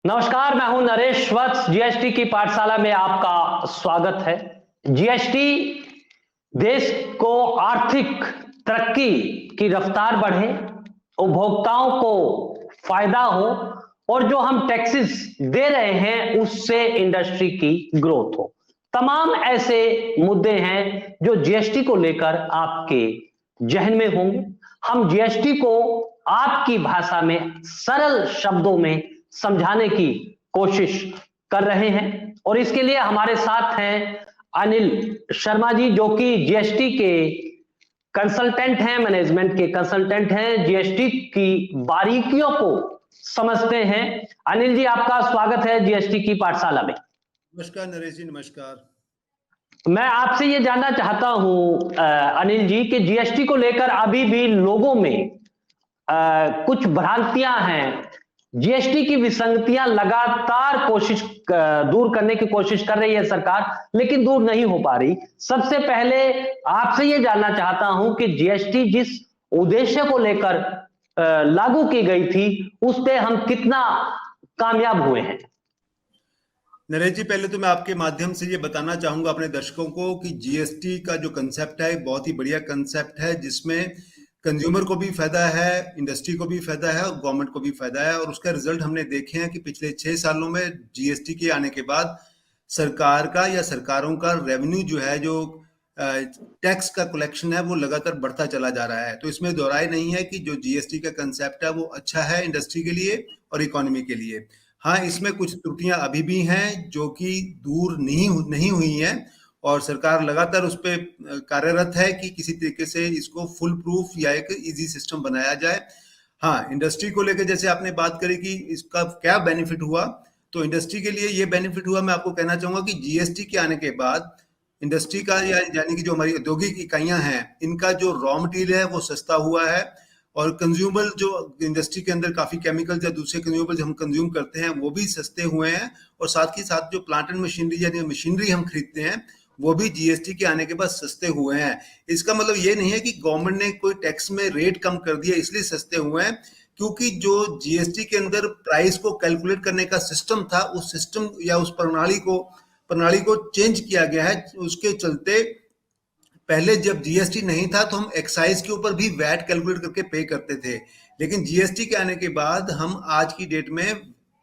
नमस्कार, मैं हूं नरेश वत्स। जीएसटी की पाठशाला में आपका स्वागत है। जीएसटी देश को आर्थिक तरक्की की रफ्तार बढ़े, उपभोक्ताओं को फायदा हो और जो हम टैक्सेस दे रहे हैं उससे इंडस्ट्री की ग्रोथ हो। तमाम ऐसे मुद्दे हैं जो जीएसटी को लेकर आपके जहन में होंगे। हम जीएसटी को आपकी भाषा में सरल शब्दों में समझाने की कोशिश कर रहे हैं और इसके लिए हमारे साथ हैं अनिल शर्मा जी, जो कि जीएसटी के कंसल्टेंट हैं, मैनेजमेंट के कंसल्टेंट हैं, जीएसटी की बारीकियों को समझते हैं। अनिल जी, आपका स्वागत है जीएसटी की पाठशाला में। नमस्कार नरेश जी, नमस्कार। मैं आपसे ये जानना चाहता हूं अनिल जी कि जीएसटी को लेकर अभी भी लोगों में कुछ भ्रांतियां हैं। जीएसटी की विसंगतियां लगातार दूर करने की कोशिश कर रही है सरकार, लेकिन दूर नहीं हो पा रही। सबसे पहले आपसे ये जानना चाहता हूं कि जीएसटी जिस उद्देश्य को लेकर लागू की गई थी उस पे हम कितना कामयाब हुए हैं। नरेश जी, पहले तो मैं आपके माध्यम से ये बताना चाहूंगा अपने दर्शकों को कि जीएसटी का जो कंसेप्ट है बहुत ही बढ़िया कंसेप्ट है, जिसमें कंज्यूमर को भी फायदा है, इंडस्ट्री को भी फायदा है और गवर्नमेंट को भी फायदा है। और उसका रिजल्ट हमने देखे हैं कि पिछले 6 सालों में जीएसटी के आने के बाद सरकार का या सरकारों का रेवेन्यू जो है, जो टैक्स का कलेक्शन है, वो लगातार बढ़ता चला जा रहा है। तो इसमें दो राय नहीं है कि जो जीएसटी का कंसेप्ट है वो अच्छा है इंडस्ट्री के लिए और इकोनॉमी के लिए। हाँ, इसमें कुछ त्रुटियां अभी भी हैं जो कि दूर नहीं हुई हैं और सरकार लगातार उस पर कार्यरत है कि किसी तरीके से इसको फुल प्रूफ या एक इजी सिस्टम बनाया जाए। हाँ, इंडस्ट्री को लेकर जैसे आपने बात करी कि इसका क्या बेनिफिट हुआ, तो इंडस्ट्री के लिए ये बेनिफिट हुआ, मैं आपको कहना चाहूंगा कि जीएसटी के आने के बाद इंडस्ट्री का यानी कि जो हमारी औद्योगिक इकाइयां हैं, इनका जो रॉ मटेरियल है वो सस्ता हुआ है और कंज्यूमर जो इंडस्ट्री के अंदर काफी केमिकल्स या दूसरे कंज्यूमर हम कंज्यूम करते हैं वो भी सस्ते हुए हैं। और साथ ही साथ जो प्लांट एंड मशीनरी यानी मशीनरी हम खरीदते हैं वो भी जीएसटी के आने के बाद सस्ते हुए हैं। इसका मतलब ये नहीं है कि गवर्नमेंट ने कोई टैक्स में रेट कम कर दिया इसलिए सस्ते हुए हैं, क्योंकि जो जीएसटी के अंदर प्राइस को कैलकुलेट करने का सिस्टम था, उस सिस्टम या उस प्रणाली को चेंज किया गया है। उसके चलते पहले जब जीएसटी नहीं था तो हम एक्साइज के ऊपर भी वैट कैलकुलेट करके पे करते थे, लेकिन जीएसटी के आने के बाद हम आज की डेट में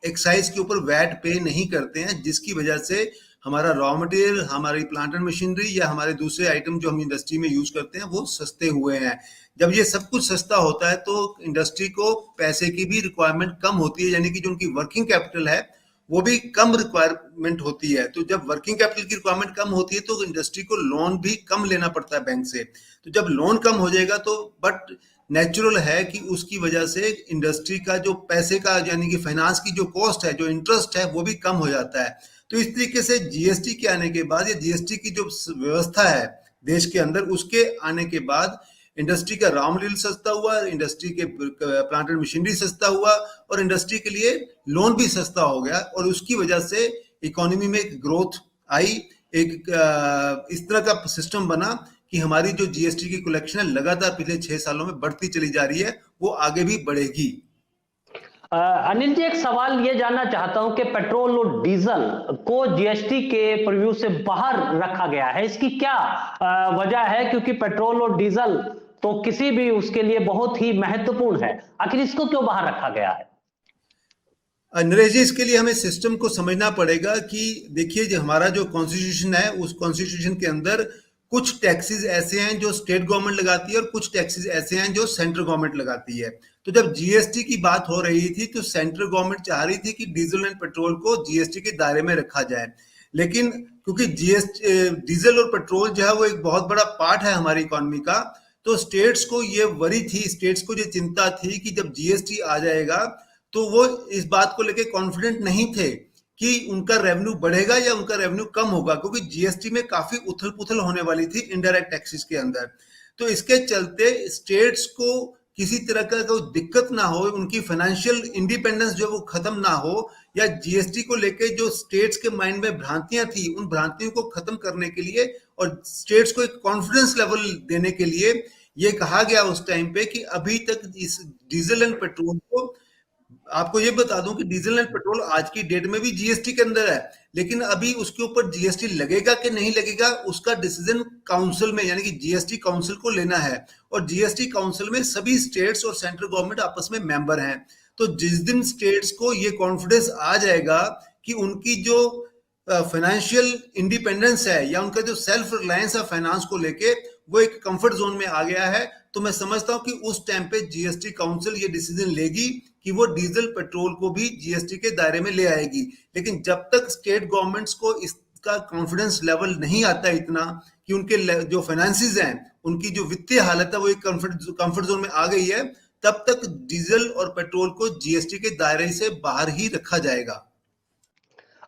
एक्साइज के ऊपर वैट पे नहीं करते हैं, जिसकी वजह से हमारा रॉ मटेरियल, हमारी प्लांट एंड मशीनरी या हमारे दूसरे आइटम जो हम इंडस्ट्री में यूज करते हैं वो सस्ते हुए हैं। जब ये सब कुछ सस्ता होता है तो इंडस्ट्री को पैसे की भी रिक्वायरमेंट कम होती है, यानी कि जो उनकी वर्किंग कैपिटल है वो भी कम रिक्वायरमेंट होती है। तो जब वर्किंग कैपिटल की रिक्वायरमेंट कम होती है तो इंडस्ट्री को लोन भी कम लेना पड़ता है बैंक से। तो जब लोन कम हो जाएगा तो बट नेचुरल है कि उसकी वजह से इंडस्ट्री का जो पैसे का यानी कि फाइनेंस की जो कॉस्ट है, जो इंटरेस्ट है, वो भी कम हो जाता है। तो इस तरीके से जीएसटी के आने के बाद या जीएसटी की जो व्यवस्था है देश के अंदर, उसके आने के बाद इंडस्ट्री का रॉ मटेरियल सस्ता हुआ, इंडस्ट्री के प्लांट एंड मशीनरी सस्ता हुआ और इंडस्ट्री के लिए लोन भी सस्ता हो गया और उसकी वजह से इकोनॉमी में एक ग्रोथ आई। एक इस तरह का सिस्टम बना कि हमारी जो जीएसटी की कलेक्शन है लगातार पिछले 6 सालों में बढ़ती चली जा रही है, वो आगे भी बढ़ेगी। अनिल जी, एक सवाल ये जानना चाहता हूं कि पेट्रोल और डीजल को जीएसटी के प्रीव्यू से बाहर रखा गया है, इसकी क्या वजह है? क्योंकि पेट्रोल और डीजल तो किसी भी उसके लिए बहुत ही महत्वपूर्ण है, आखिर इसको क्यों बाहर रखा गया है? नरेश जी, इसके लिए हमें सिस्टम को समझना पड़ेगा कि देखिए, जो हमारा जो कॉन्स्टिट्यूशन है उस कॉन्स्टिट्यूशन के अंदर कुछ टैक्सेस ऐसे हैं जो स्टेट गवर्नमेंट लगाती है और कुछ टैक्सेस ऐसे हैं जो सेंट्रल गवर्नमेंट लगाती है। तो जब जीएसटी की बात हो रही थी तो सेंट्रल गवर्नमेंट चाह रही थी कि डीजल एंड पेट्रोल को जीएसटी के दायरे में रखा जाए, लेकिन क्योंकि जीएसटी डीजल और पेट्रोल जो है वो एक बहुत बड़ा पार्ट है हमारी इकोनॉमी का, तो स्टेट्स को ये वरी थी, स्टेट्स को ये चिंता थी कि जब जीएसटी आ जाएगा तो वो इस बात को लेके कॉन्फिडेंट नहीं थे कि उनका रेवेन्यू बढ़ेगा या उनका रेवेन्यू कम होगा, क्योंकि जीएसटी में काफी उथल पुथल होने वाली थी इनडायरेक्ट टैक्सेस के अंदर। तो इसके चलते स्टेट्स को किसी तरह का कोई दिक्कत ना हो, उनकी फाइनेंशियल इंडिपेंडेंस जो वो खत्म ना हो, या जीएसटी को लेके जो स्टेट्स के माइंड में भ्रांतियां थी उन भ्रांतियों को खत्म करने के लिए और स्टेट्स को एक कॉन्फिडेंस लेवल देने के लिए ये कहा गया उस टाइम पे कि अभी तक इस डीजल एंड पेट्रोल को आपको ये बता दूं कि डीजल एंड पेट्रोल आज की डेट में भी जीएसटी के अंदर है, लेकिन अभी उसके ऊपर जीएसटी लगेगा कि नहीं लगेगा उसका डिसीजन काउंसिल में यानी कि जीएसटी काउंसिल को लेना है। और जीएसटी काउंसिल में सभी स्टेट्स और सेंट्रल गवर्नमेंट आपस में मेंबर हैं। तो जिस दिन स्टेट्स को ये कॉन्फिडेंस आ जाएगा कि उनकी जो फाइनेंशियल इंडिपेंडेंस है या उनका जो सेल्फ रिलायंस है फाइनेंस को लेके वो एक कंफर्ट जोन में आ गया है, तो मैं समझता हूं कि उस टाइम पे जीएसटी काउंसिल ये डिसीजन लेगी कि वो डीजल पेट्रोल को भी जीएसटी के दायरे में ले आएगी। लेकिन जब तक स्टेट गवर्नमेंट्स को इसका कॉन्फिडेंस लेवल नहीं आता इतना कि उनके जो फाइनेंसिस हैं उनकी जो वित्तीय हालत है वो एक कंफर्ट जोन में आ गई है, तब तक डीजल और पेट्रोल को जीएसटी के दायरे से बाहर ही रखा जाएगा।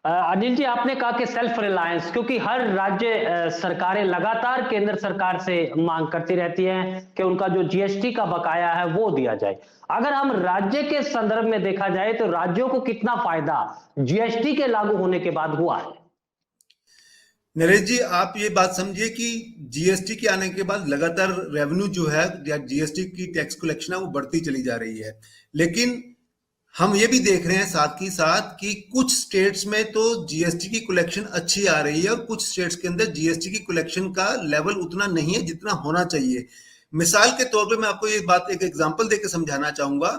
अनिल जी, आपने कहा कि सेल्फ रिलायंस, क्योंकि हर राज्य सरकारें लगातार केंद्र सरकार से मांग करती रहती हैं कि उनका जो जीएसटी का बकाया है वो दिया जाए। अगर हम राज्य के संदर्भ में देखा जाए तो राज्यों को कितना फायदा जीएसटी के लागू होने के बाद हुआ है? नरेश जी, आप ये बात समझिए कि जीएसटी के आने के बाद लगातार रेवेन्यू जो है या जीएसटी की टैक्स कलेक्शन है वो बढ़ती चली जा रही है। लेकिन हम ये भी देख रहे हैं साथ ही साथ कि कुछ स्टेट्स में तो जीएसटी की कलेक्शन अच्छी आ रही है और कुछ स्टेट्स के अंदर जीएसटी की कलेक्शन का लेवल उतना नहीं है जितना होना चाहिए। मिसाल के तौर पे मैं आपको ये बात एक एग्जांपल देकर समझाना चाहूंगा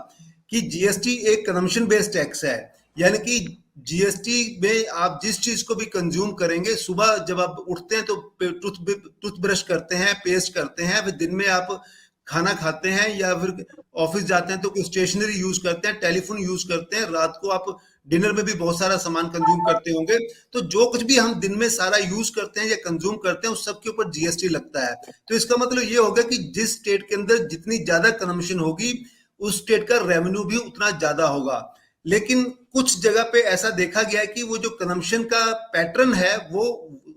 कि जीएसटी एक कंजम्पशन बेस्ड टैक्स है, यानी कि जीएसटी में आप जिस चीज को भी कंज्यूम करेंगे, सुबह जब आप उठते हैं तो टूथब्रश करते हैं, पेस्ट करते हैं, फिर दिन में आप खाना खाते हैं या फिर ऑफिस जाते हैं तो कोई स्टेशनरी यूज करते हैं, टेलीफोन यूज करते हैं, रात को आप डिनर में भी बहुत सारा सामान कंज्यूम करते होंगे। तो जो कुछ भी हम दिन में सारा यूज करते हैं या कंज्यूम करते हैं उस सब के ऊपर जीएसटी लगता है। तो इसका मतलब ये होगा कि जिस स्टेट के अंदर जितनी ज्यादा कंजम्पशन होगी उस स्टेट का रेवेन्यू भी उतना ज्यादा होगा। लेकिन कुछ जगह पे ऐसा देखा गया है कि वो जो कंजम्पशन का पैटर्न है वो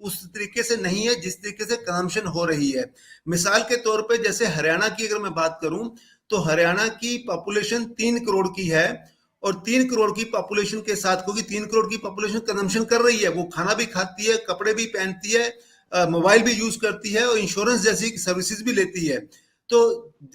उस तरीके से नहीं है जिस तरीके से कंजम्पशन हो रही है। मिसाल के तौर पे जैसे हरियाणा की अगर मैं बात करूं तो हरियाणा की पॉपुलेशन 3 करोड़ की है और 3 करोड़ की पॉपुलेशन के साथ, क्योंकि 3 करोड़ की पॉपुलेशन कंजम्पशन कर रही है, वो खाना भी खाती है, कपड़े भी पहनती है, मोबाइल भी यूज करती है और इंश्योरेंस जैसी सर्विसेज भी लेती है। तो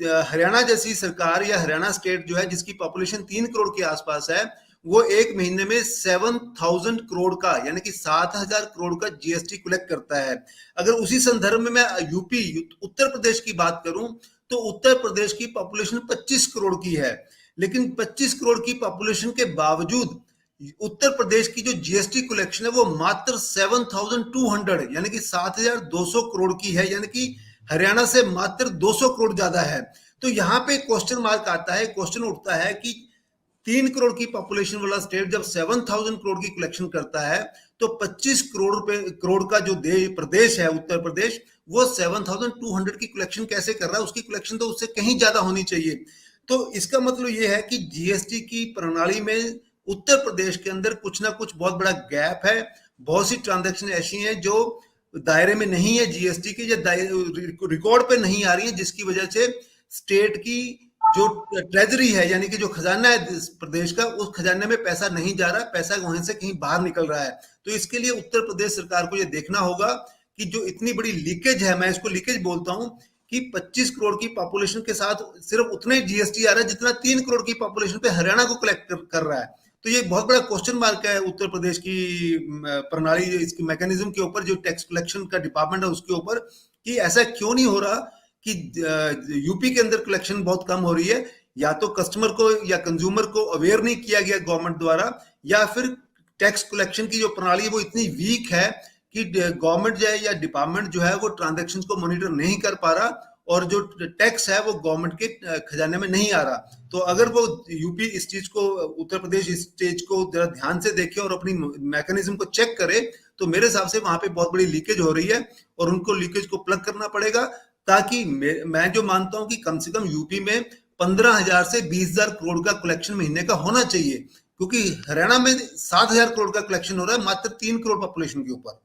हरियाणा जैसी सरकार या हरियाणा स्टेट जो है जिसकी पॉपुलेशन 3 करोड़ के आसपास है, वो एक महीने में 7,000 करोड़ का यानी कि 7,000 करोड़ का जीएसटी कलेक्ट करता है। अगर उसी संदर्भ में मैं यूपी उत्तर प्रदेश की बात करूं तो उत्तर प्रदेश की पॉपुलेशन 25 करोड़ की है, लेकिन 25 करोड़ की पॉपुलेशन के बावजूद उत्तर प्रदेश की जो जीएसटी कलेक्शन है वो मात्र 7,200 यानी कि 7,200 करोड़ की है, यानी कि हरियाणा से मात्र 200 करोड़ ज्यादा है। तो यहाँ पे क्वेश्चन मार्क आता है, क्वेश्चन उठता है कि 3 करोड़ की पॉपुलेशन वाला स्टेट जब 7,000 करोड़ की कलेक्शन करता है तो 25 करोड़ का जो प्रदेश है उत्तर प्रदेश, वो 7,200 की कलेक्शन कैसे कर रहा है? उसकी कलेक्शन तो उससे कहीं ज्यादा होनी चाहिए। तो इसका मतलब ये है कि जीएसटी की प्रणाली में उत्तर प्रदेश के अंदर कुछ ना कुछ बहुत बड़ा गैप है। बहुत सी ट्रांजैक्शन ऐसी हैं जो दायरे में नहीं है जीएसटी के या रिकॉर्ड पे नहीं आ रही है, जिसकी वजह से स्टेट की जो ट्रेजरी है यानी कि जो खजाना है प्रदेश का, उस खजाने में पैसा नहीं जा रहा, पैसा वहां से कहीं बाहर निकल रहा है। तो इसके लिए उत्तर प्रदेश सरकार को यह देखना होगा कि जो इतनी बड़ी लीकेज है, मैं इसको लीकेज बोलता हूं, कि 25 करोड़ की पॉपुलेशन के साथ सिर्फ उतना ही जीएसटी आ रहा है जितना 3 करोड़ की पॉपुलेशन पे हरियाणा को कलेक्ट कर रहा है। तो ये बहुत बड़ा क्वेश्चन मार्क है उत्तर प्रदेश की प्रणाली, इसकी मैकेनिज्म के ऊपर, जो टैक्स कलेक्शन का डिपार्टमेंट है उसके ऊपर, कि ऐसा क्यों नहीं हो रहा कि यूपी के अंदर कलेक्शन बहुत कम हो रही है। या तो कस्टमर को या कंज्यूमर को अवेयर नहीं किया गया गवर्नमेंट द्वारा, या फिर टैक्स कलेक्शन की जो प्रणाली है वो इतनी वीक है कि गवर्नमेंट जो है या डिपार्टमेंट जो है वो ट्रांजैक्शंस को मॉनिटर नहीं कर पा रहा और जो टैक्स है वो गवर्नमेंट के खजाने में नहीं आ रहा। तो अगर वो यूपी इस चीज को, उत्तर प्रदेश इस चीज को जरा ध्यान से देखे और अपनी मैकेनिज्म को चेक करे तो मेरे हिसाब से वहां पे बहुत बड़ी लीकेज हो रही है और उनको लीकेज को प्लग करना पड़ेगा, ताकि मैं जो मानता हूं कि कम से कम यूपी में 15,000 से 20,000 करोड़ का कलेक्शन महीने का होना चाहिए, क्योंकि हरियाणा में 7,000 करोड़ का कलेक्शन हो रहा है मात्र 3 करोड़ पॉपुलेशन के ऊपर।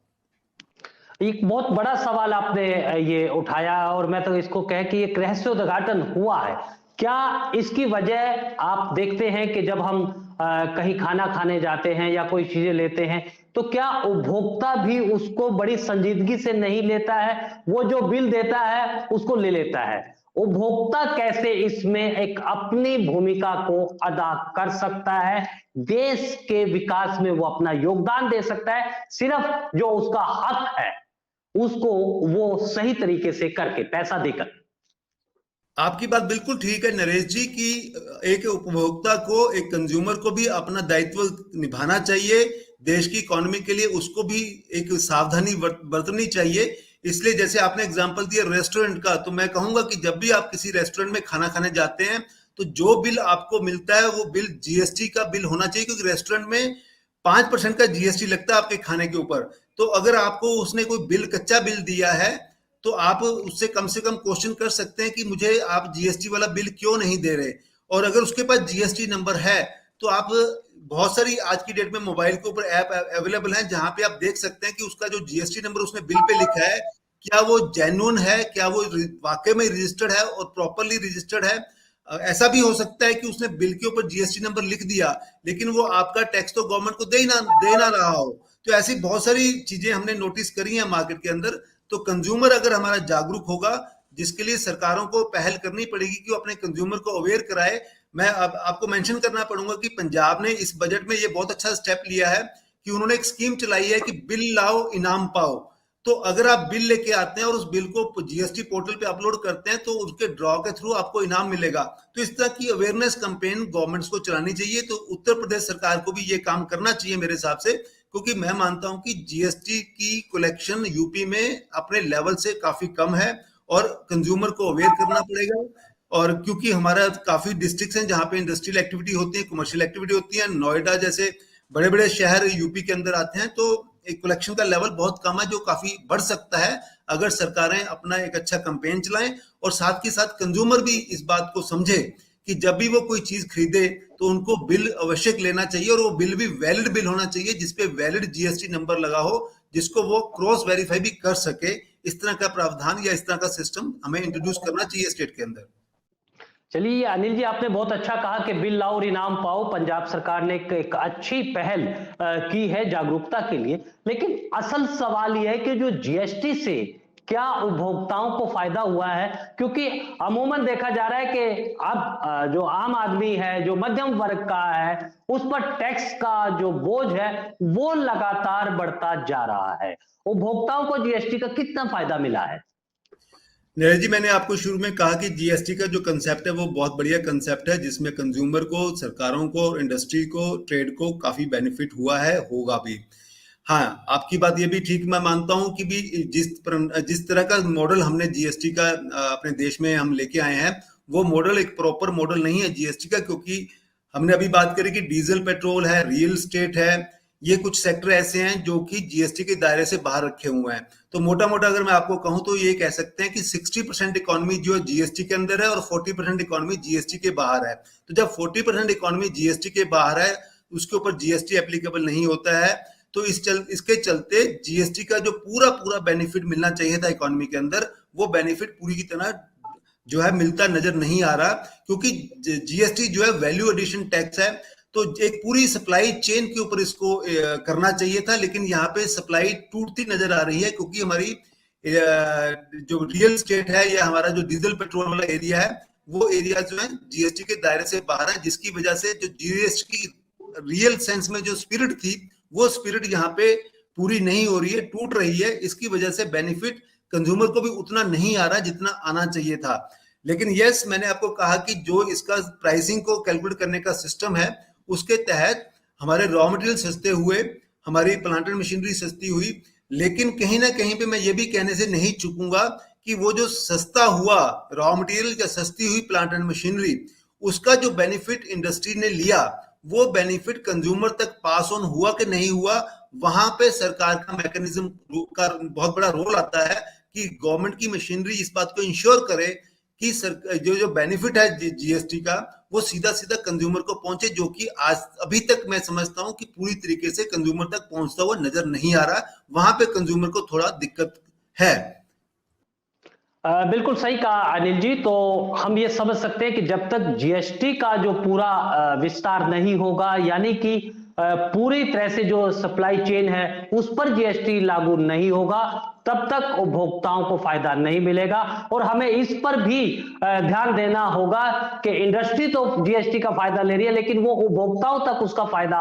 एक बहुत बड़ा सवाल आपने ये उठाया और मैं तो इसको कह कि ये रहस्योद्घाटन हुआ है। क्या इसकी वजह आप देखते हैं कि जब हम कहीं खाना खाने जाते हैं या कोई चीजें लेते हैं तो क्या उपभोक्ता भी उसको बड़ी संजीदगी से नहीं लेता है, वो जो बिल देता है उसको ले लेता है उपभोक्ता कैसे इसमें एक अपनी भूमिका को अदा कर सकता है, देश के विकास में वो अपना योगदान दे सकता है, सिर्फ जो उसका हक है उसको वो सही तरीके से करके पैसा देकर। आपकी बात बिल्कुल ठीक है नरेश जी की एक उपभोक्ता को, एक कंज्यूमर को भी अपना दायित्व निभाना चाहिए। देश की इकोनॉमी के लिए उसको भी एक सावधानी बरतनी चाहिए। इसलिए जैसे आपने एग्जांपल दिया रेस्टोरेंट का, तो मैं कहूंगा कि जब भी आप किसी रेस्टोरेंट में खाना खाने जाते हैं तो जो बिल आपको मिलता है वो बिल जीएसटी का बिल होना चाहिए, क्योंकि रेस्टोरेंट में 5% का जीएसटी लगता है आपके खाने के ऊपर। तो अगर आपको उसने कोई बिल, कच्चा बिल दिया है, तो आप उससे कम से कम क्वेश्चन कर सकते हैं कि मुझे आप जीएसटी वाला बिल क्यों नहीं दे रहे। और अगर उसके पास जीएसटी नंबर है तो आप, बहुत सारी आज की डेट में मोबाइल के ऊपर ऐप अवेलेबल है जहां पे आप देख सकते हैं कि उसका जो जीएसटी नंबर उसने बिल पे लिखा है, क्या वो जेन्युइन है, क्या वो वाकई में रजिस्टर्ड है और प्रॉपरली रजिस्टर्ड है। ऐसा भी हो सकता है कि उसने बिल के ऊपर जीएसटी नंबर लिख दिया लेकिन वो आपका टैक्स तो गवर्नमेंट को दे ना रहा हो। तो ऐसी बहुत सारी चीजें हमने नोटिस करी हैं मार्केट के अंदर। तो कंज्यूमर अगर हमारा जागरूक होगा, जिसके लिए सरकारों को पहल करनी पड़ेगी कि वो अपने कंज्यूमर को अवेयर कराए। मैं अब आपको मेंशन करना पड़ूंगा कि पंजाब ने इस बजट में ये बहुत अच्छा स्टेप लिया है कि उन्होंने एक स्कीम चलाई है कि बिल लाओ इनाम पाओ। तो अगर आप बिल लेके आते हैं और उस बिल को जीएसटी पोर्टल पे अपलोड करते हैं तो उसके ड्रॉ के थ्रू आपको इनाम मिलेगा। तो इस तरह की अवेयरनेस कैंपेन गवर्नमेंट्स को चलानी चाहिए। तो उत्तर प्रदेश सरकार को भी ये काम करना चाहिए मेरे हिसाब से, क्योंकि मैं मानता हूं कि जीएसटी की कलेक्शन यूपी में अपने लेवल से काफी कम है और कंज्यूमर को अवेयर करना पड़ेगा। और क्योंकि हमारा काफी डिस्ट्रिक्ट्स हैं जहां पे इंडस्ट्रियल एक्टिविटी होती है, कमर्शियल एक्टिविटी होती है, नोएडा जैसे बड़े बड़े शहर यूपी के अंदर आते हैं, तो एक कलेक्शन का लेवल बहुत कम है जो काफी बढ़ सकता है अगर सरकारें अपना एक अच्छा कैंपेन चलाएं। और साथ के साथ कंज्यूमर भी इस बात को समझे कि जब भी वो कोई चीज खरीदे तो उनको बिल अवश्य लेना चाहिए और वो बिल भी वैलिड बिल होना चाहिए जिसपे वैलिड जीएसटी नंबर लगा हो, जिसको वो क्रॉस वेरीफाई भी कर सके। इस तरह का प्रावधान या इस तरह का सिस्टम हमें इंट्रोड्यूस करना चाहिए स्टेट के अंदर। चलिए अनिल जी, आपने बहुत अच्छा कहा कि बिल लाओ और इनाम पाओ। पंजाब सरकार ने एक अच्छी पहल की है जागरूकता के लिए, लेकिन असल सवाल यह है कि जो जीएसटी से क्या उपभोक्ताओं को फायदा हुआ है, क्योंकि अमूमन देखा जा रहा है कि अब जो आम आदमी है, जो मध्यम वर्ग का है, उस पर टैक्स का जो बोझ है वो लगातार बढ़ता जा रहा है। उपभोक्ताओं को जीएसटी का कितना फायदा मिला है? नीरज जी, मैंने आपको शुरू में कहा कि जीएसटी का जो कंसेप्ट है वो बहुत बढ़िया कंसेप्ट है, जिसमें कंज्यूमर को, सरकारों को, इंडस्ट्री को, ट्रेड को काफी बेनिफिट हुआ है, होगा भी। हाँ, आपकी बात ये भी ठीक मैं मानता हूं कि भी जिस तरह का मॉडल हमने जीएसटी का अपने देश में हम लेके आए हैं, वो मॉडल एक प्रॉपर मॉडल नहीं है जीएसटी का, क्योंकि हमने अभी बात करी कि डीजल पेट्रोल है, रियल एस्टेट है, ये कुछ सेक्टर ऐसे हैं जो कि जीएसटी के दायरे से बाहर रखे हुए हैं। तो मोटा मोटा अगर मैं आपको कहूं तो ये कह सकते हैं कि 60% इकोनॉमी जो है जीएसटी के अंदर है और 40% इकोनॉमी जीएसटी के बाहर है। तो जब 40% इकोनॉमी जीएसटी के बाहर है, उसके ऊपर जीएसटी एप्लीकेबल नहीं होता है, तो इसके चलते जीएसटी का जो पूरा बेनिफिट मिलना चाहिए था इकोनॉमी के अंदर, वो बेनिफिट पूरी की तरह जो है मिलता नजर नहीं आ रहा, क्योंकि जीएसटी जो है वैल्यू एडिशन टैक्स है। तो एक पूरी सप्लाई चेन के ऊपर इसको करना चाहिए था, लेकिन यहाँ पे सप्लाई टूटती नजर आ रही है, क्योंकि हमारी जो रियल एस्टेट है या हमारा जो डीजल पेट्रोल वाला एरिया है, वो एरिया जो है जीएसटी के दायरे से बाहर है, जिसकी वजह से जो जीएसटी की रियल सेंस में जो स्पिरिट थी, वो स्पिरिट यहाँ पे पूरी नहीं हो रही है, टूट रही है। इसकी वजह से बेनिफिट कंज्यूमर को भी उतना नहीं आ रहा जितना आना चाहिए था। लेकिन यस, मैंने आपको कहा कि जो इसका प्राइसिंग को कैलकुलेट करने का सिस्टम है, उसके तहत हमारे रॉ मटेरियल सस्ते हुए, हमारी प्लांट एंड मशीनरी सस्ती हुई। लेकिन कहीं ना कहीं पे मैं ये भी कहने से नहीं चूकूंगा कि वो जो सस्ता हुआ रॉ मटेरियल या सस्ती हुई प्लांट एंड मशीनरी, उसका जो बेनिफिट इंडस्ट्री ने लिया, वो बेनिफिट कंज्यूमर तक पास ऑन हुआ कि नहीं हुआ, वहां पे सरकार का मैकेनिज्म का बहुत बड़ा रोल आता है कि गवर्नमेंट की मशीनरी इस बात को इंश्योर करे कि जो बेनिफिट है जीएसटी का, वो सीधा सीधा कंज्यूमर को पहुंचे, जो कि आज अभी तक मैं समझता हूं कि पूरी तरीके से कंज्यूमर तक पहुंचता हुआ नजर नहीं आ रहा। वहां पे कंज्यूमर को थोड़ा दिक्कत है। बिल्कुल सही कहा अनिल जी। तो हम ये समझ सकते हैं कि जब तक जीएसटी का जो पूरा विस्तार नहीं होगा, यानी कि पूरी तरह से जो सप्लाई चेन है उस पर जीएसटी लागू नहीं होगा, तब तक उपभोक्ताओं को फायदा नहीं मिलेगा। और हमें इस पर भी ध्यान देना होगा कि इंडस्ट्री तो जीएसटी का फायदा ले रही है, लेकिन वो उपभोक्ताओं तक उसका फायदा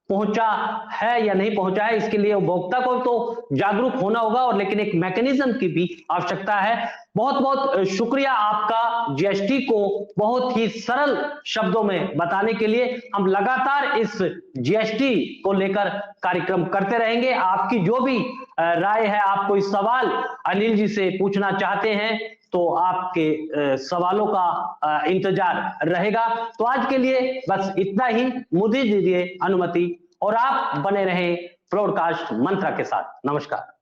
पहुंचा है या नहीं पहुंचा है, इसके लिए उपभोक्ता को तो जागरूक होना होगा, और लेकिन एक मैकेनिज्म की भी आवश्यकता है। बहुत बहुत शुक्रिया आपका जीएसटी को बहुत ही सरल शब्दों में बताने के लिए। हम लगातार इस जीएसटी को लेकर कार्यक्रम करते रहेंगे। आपकी जो भी राय है, आप कोई सवाल अनिल जी से पूछना चाहते हैं तो आपके सवालों का इंतजार रहेगा। तो आज के लिए बस इतना ही, मुझे दीजिए अनुमति और आप बने रहें ब्रॉडकास्ट मंत्रा के साथ। नमस्कार।